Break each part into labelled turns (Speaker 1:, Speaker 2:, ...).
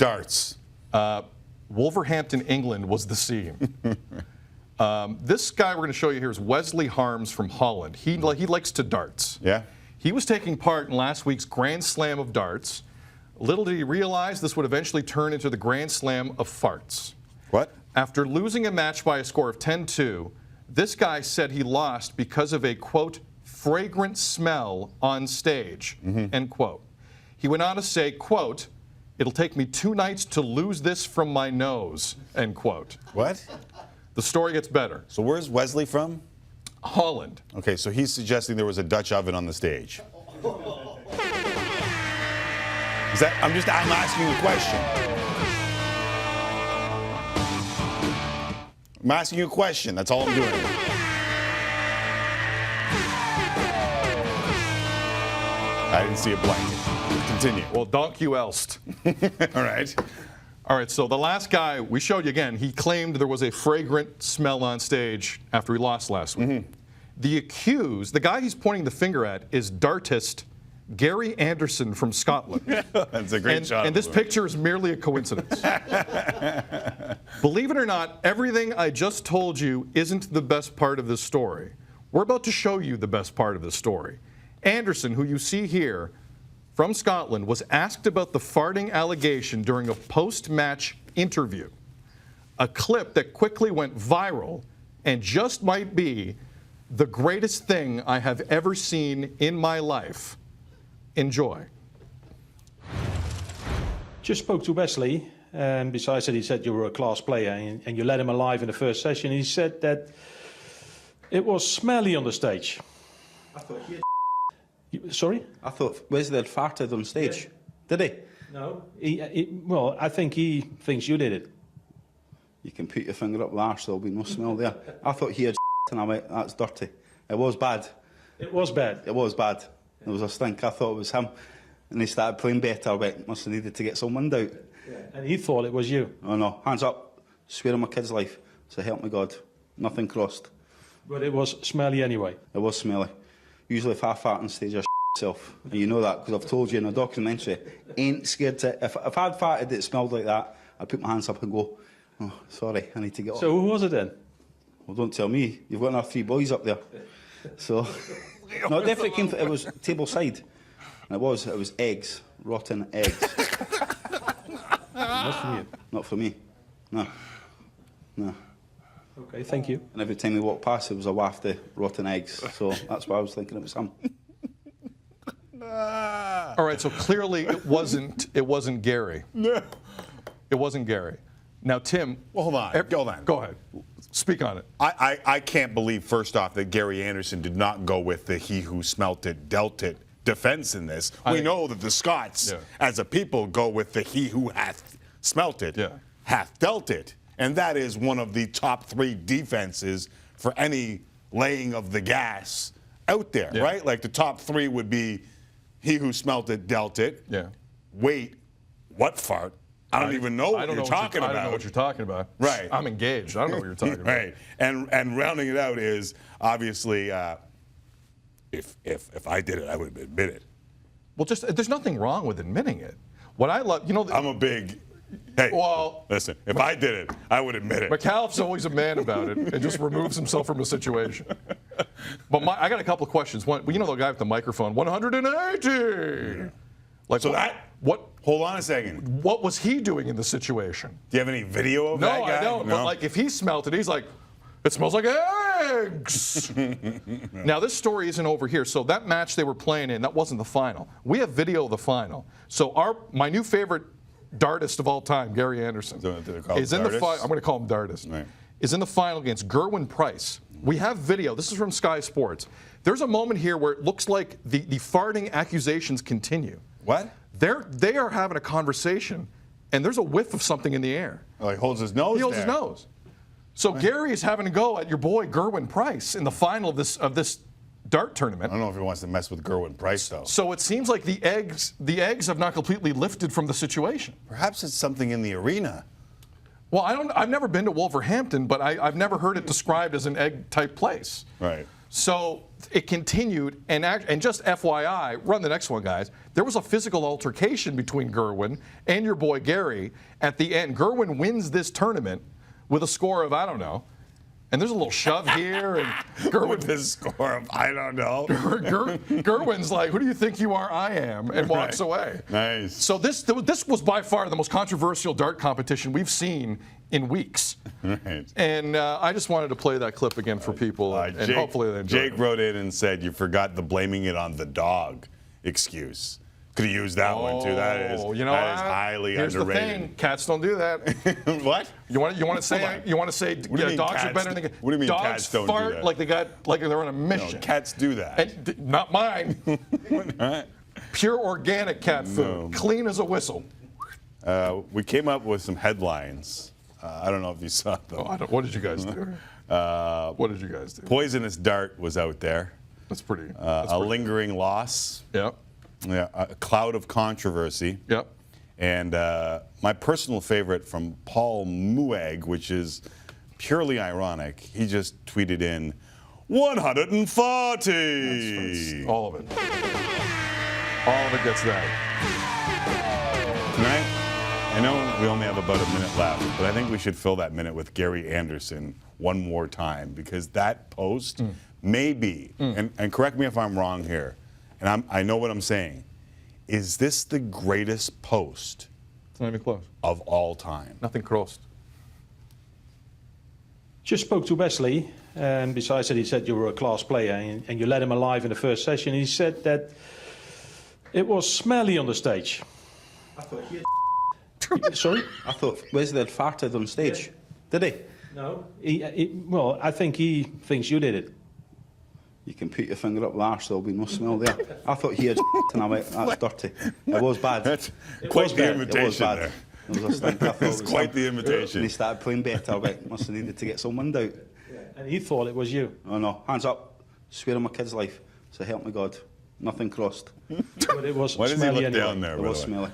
Speaker 1: Darts.
Speaker 2: Wolverhampton, England was the scene. This guy we're going to show you here is Wesley Harms from Holland. He likes to darts.
Speaker 1: Yeah.
Speaker 2: He was taking part in last week's Grand Slam of darts. Little did he realize this would eventually turn into the Grand Slam of farts.
Speaker 1: What?
Speaker 2: After losing a match by a score of 10-2, this guy said he lost because of a, quote, fragrant smell on stage, end quote. He went on to say, quote, "It'll take me 2 nights to lose this from my nose," end quote.
Speaker 1: What?
Speaker 2: The story gets better.
Speaker 1: So where's Wesley from?
Speaker 2: Holland.
Speaker 1: Okay, so he's suggesting there was a Dutch oven on the stage. Is that? I'm asking a question. I'm asking you a question. That's all I'm doing. I didn't see a blanket. Continue.
Speaker 2: Well, donk you elst.
Speaker 1: All right.
Speaker 2: All right, so the last guy we showed you again, he claimed there was a fragrant smell on stage after he lost last week. The accused, the guy he's pointing the finger at, is dartist Gary Anderson from Scotland.
Speaker 1: That's a great shot.
Speaker 2: And this picture is merely a coincidence. Believe it or not, everything I just told you isn't the best part of this story. We're about to show you the best part of this story. Anderson, who you see here, from Scotland, was asked about the farting allegation during a post-match interview. A clip that quickly went viral and just might be the greatest thing I have ever seen in my life. Enjoy.
Speaker 3: Just spoke to Wesley, and besides that, he said you were a class player and you let him alive in the first session. He said that it was smelly on the stage.
Speaker 4: I thought he had
Speaker 3: Sorry?
Speaker 4: I thought Wesley had farted on stage. Did he?
Speaker 3: No. Well, I think he thinks you did it.
Speaker 4: You can put your finger up the arse, there'll be no smell there. I thought he had and I went, that's dirty. It was bad.
Speaker 3: It was bad.
Speaker 4: It was bad. There was a stink. I thought it was him. And he started playing better. I went, must have needed to get some wind out.
Speaker 3: Yeah. And he thought it was you.
Speaker 4: Oh no, hands up. Swear on my kid's life. So help me God. Nothing crossed.
Speaker 3: But it was smelly anyway.
Speaker 4: It was smelly. Usually if I fart on stage, I myself. And you know that because I've told you in a documentary. Ain't scared to... If I'd farted that smelled like that, I'd put my hands up and go, oh, sorry, I need to get off.
Speaker 3: So who was it then?
Speaker 4: Well, don't tell me. You've got enough 3 boys up there. So... No, it definitely came... It was table side. And it was eggs. Rotten eggs.
Speaker 3: Not from you.
Speaker 4: Not for me. No. No.
Speaker 3: Okay, thank you.
Speaker 4: And every time we walked past, it was a waft of rotten eggs. So that's why I was thinking it was him.
Speaker 2: All right, so clearly it wasn't Gary.
Speaker 1: No.
Speaker 2: It wasn't Gary. Now, Tim.
Speaker 1: Well, hold on.
Speaker 2: Go ahead. Speak on it.
Speaker 1: I can't believe, first off, that Gary Anderson did not go with the he who smelt it, dealt it defense in this. We know that the Scots, as a people, go with the he who hath smelt it, hath dealt it. And that is one of the top 3 defenses for any laying of the gas out there, right? Like the top 3 would be he who smelt it, dealt it.
Speaker 2: Yeah.
Speaker 1: Wait, what fart? I don't even know what you're talking about.
Speaker 2: I don't know what you're talking about.
Speaker 1: Right.
Speaker 2: I'm engaged. I don't know what you're talking about.
Speaker 1: Right. And rounding it out is obviously if I did it, I would admit it.
Speaker 2: Well, there's nothing wrong with admitting it. What I love,
Speaker 1: I'm a big. Hey, listen, if I did it, I would admit it.
Speaker 2: McAuliffe's always a man about it and just removes himself from a situation. But I got a couple of questions. One, you know the guy with the microphone, 180. Like
Speaker 1: so what? Hold on a second.
Speaker 2: What was he doing in the situation?
Speaker 1: Do you have any video of that guy?
Speaker 2: No, I don't. No. But like if he smelt it, he's like, it smells like eggs. Now this story isn't over here. So that match they were playing in, that wasn't the final. We have video of the final. So my new favorite dartist of all time, Gary Anderson, is in the final. I'm going to call him Dartist. Right. Is in the final against Gerwyn Price. We have video. This is from Sky Sports. There's a moment here where it looks like the farting accusations continue.
Speaker 1: What?
Speaker 2: They are having a conversation, and there's a whiff of something in the air.
Speaker 1: Oh, he holds his nose.
Speaker 2: He holds his nose. So Gary is having a go at your boy Gerwyn Price in the final of this dart tournament.
Speaker 1: I don't know if he wants to mess with Gerwyn Price, though.
Speaker 2: So it seems like the eggs have not completely lifted from the situation.
Speaker 1: Perhaps it's something in the arena.
Speaker 2: Well, I've never been to Wolverhampton, but I've never heard it described as an egg-type place.
Speaker 1: Right.
Speaker 2: So it continued, and just FYI, run the next one, guys. There was a physical altercation between Gerwin and your boy Gary at the end. Gerwin wins this tournament with a score of, I don't know, and there's a little shove here, and Gerwin
Speaker 1: With this score of, I don't know.
Speaker 2: Gerwin's like, who do you think you are? I am, and walks away.
Speaker 1: Nice.
Speaker 2: So this was by far the most controversial dart competition we've seen in weeks.
Speaker 1: Right.
Speaker 2: And I just wanted to play that clip again for people, and hopefully they enjoy it.
Speaker 1: Jake wrote in and said you forgot the blaming it on the dog excuse. Could have used that one too. That is,
Speaker 2: you know
Speaker 1: that is
Speaker 2: what?
Speaker 1: highly
Speaker 2: Here's
Speaker 1: underrated.
Speaker 2: the thing: cats don't do that.
Speaker 1: What?
Speaker 2: You want to say
Speaker 1: What do you mean
Speaker 2: dogs
Speaker 1: cats
Speaker 2: are better than
Speaker 1: what do you mean
Speaker 2: dogs
Speaker 1: cats don't do
Speaker 2: fart
Speaker 1: that?
Speaker 2: like they're on a
Speaker 1: No,
Speaker 2: mission.
Speaker 1: cats do that.
Speaker 2: And not mine. Pure organic cat food, clean as a whistle.
Speaker 1: We came up with some headlines. I don't know if you saw them.
Speaker 2: What did you guys do? What did you guys do?
Speaker 1: Poisonous dart was out there.
Speaker 2: That's pretty.
Speaker 1: A lingering loss.
Speaker 2: Yep.
Speaker 1: Yeah, a cloud of controversy.
Speaker 2: Yep.
Speaker 1: And my personal favorite from Paul Mueg, which is purely ironic, he just tweeted in 140.
Speaker 2: All of it. All of it gets that.
Speaker 1: Tonight, I know we only have about a minute left, but I think we should fill that minute with Gary Anderson one more time, because that post may be, and correct me if I'm wrong here, and I know what I'm saying, is this the greatest post
Speaker 2: It's not even close.
Speaker 1: of all time?
Speaker 2: Nothing close.
Speaker 3: Just spoke to Wesley, and besides that, he said you were a class player, and you let him alive in the first session. He said that it was smelly on the stage.
Speaker 4: I thought he
Speaker 3: Sorry?
Speaker 4: I thought Wesley had farted on stage. Did he?
Speaker 3: No. Well, I think he thinks you did it.
Speaker 4: You can put your finger up the arse, there'll be no smell there. I thought he had and I went, that's dirty. It was bad.
Speaker 1: That's
Speaker 4: It
Speaker 1: quite
Speaker 4: was
Speaker 1: the
Speaker 4: bad. It was
Speaker 1: invitation
Speaker 4: bad.
Speaker 1: there.
Speaker 4: There was a stink. I thought
Speaker 1: It's
Speaker 4: it was
Speaker 1: quite
Speaker 4: him.
Speaker 1: the invitation.
Speaker 4: And he started playing better. I went, must have needed to get some wind out.
Speaker 3: And he thought it was you.
Speaker 4: Oh no, hands up. Swear on my kid's life. So help me God. Nothing crossed.
Speaker 3: But it was
Speaker 1: Why does he
Speaker 3: smelly
Speaker 1: look
Speaker 3: anyway.
Speaker 1: down there,
Speaker 4: It
Speaker 1: by the
Speaker 4: was
Speaker 1: way?
Speaker 4: smelly.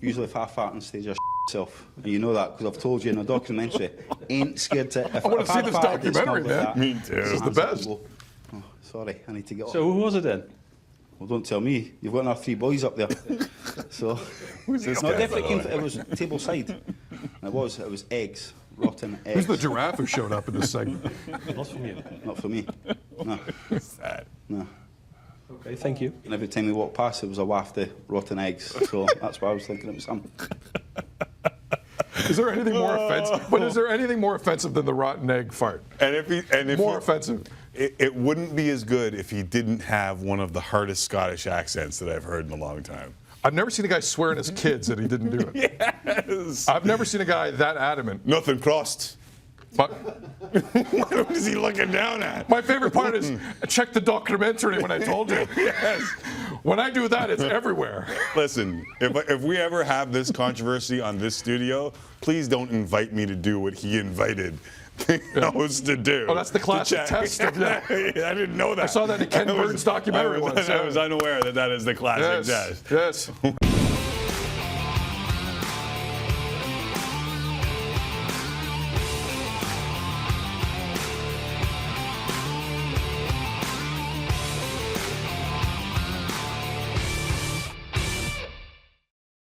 Speaker 4: Usually if I fart on stage, I myself. And you know that because I've told you in a documentary. Ain't scared to. If
Speaker 2: I want to see
Speaker 4: I'd
Speaker 2: this
Speaker 4: farted, it smelled
Speaker 2: documentary, man.
Speaker 4: that.
Speaker 1: Me too.
Speaker 2: This is the
Speaker 4: Hands up and
Speaker 2: best.
Speaker 4: go, oh, sorry, I need to get up.
Speaker 3: So who was it then?
Speaker 4: Well, don't tell me. You've got our 3 boys up there. So
Speaker 1: Who's this
Speaker 4: no,
Speaker 1: guy,
Speaker 4: it definitely
Speaker 1: by
Speaker 4: came.
Speaker 1: the way?
Speaker 4: It was table side. It was eggs, rotten eggs.
Speaker 2: Who's the giraffe who showed up in this segment?
Speaker 3: Not from you.
Speaker 4: Not for me. No,
Speaker 1: Sad.
Speaker 4: no.
Speaker 3: Okay, thank you.
Speaker 4: And every time we walked past, it was a waft of rotten eggs. So that's why I was thinking it was him.
Speaker 2: Is there anything more offensive? But is there anything more offensive than the rotten egg fart?
Speaker 1: And if
Speaker 2: More offensive.
Speaker 1: it wouldn't be as good if he didn't have one of the hardest Scottish accents that I've heard in a long time.
Speaker 2: I've never seen a guy swear at his kids that he didn't do it.
Speaker 1: Yes.
Speaker 2: I've never seen a guy that adamant.
Speaker 1: Nothing crossed.
Speaker 2: But
Speaker 1: What is he looking down at?
Speaker 2: my favorite part is check the documentary when I told you.
Speaker 1: Yes.
Speaker 2: When I do that, it's everywhere.
Speaker 1: Listen, if we ever have this controversy on this studio, please don't invite me to do what he invited the host to do.
Speaker 2: Oh, that's the classic
Speaker 1: To check.
Speaker 2: test of, yeah.
Speaker 1: I didn't know that.
Speaker 2: I saw that in Ken Burns' documentary once,
Speaker 1: I
Speaker 2: yeah.
Speaker 1: was unaware that is the classic
Speaker 2: Yes.
Speaker 1: test.
Speaker 2: Yes.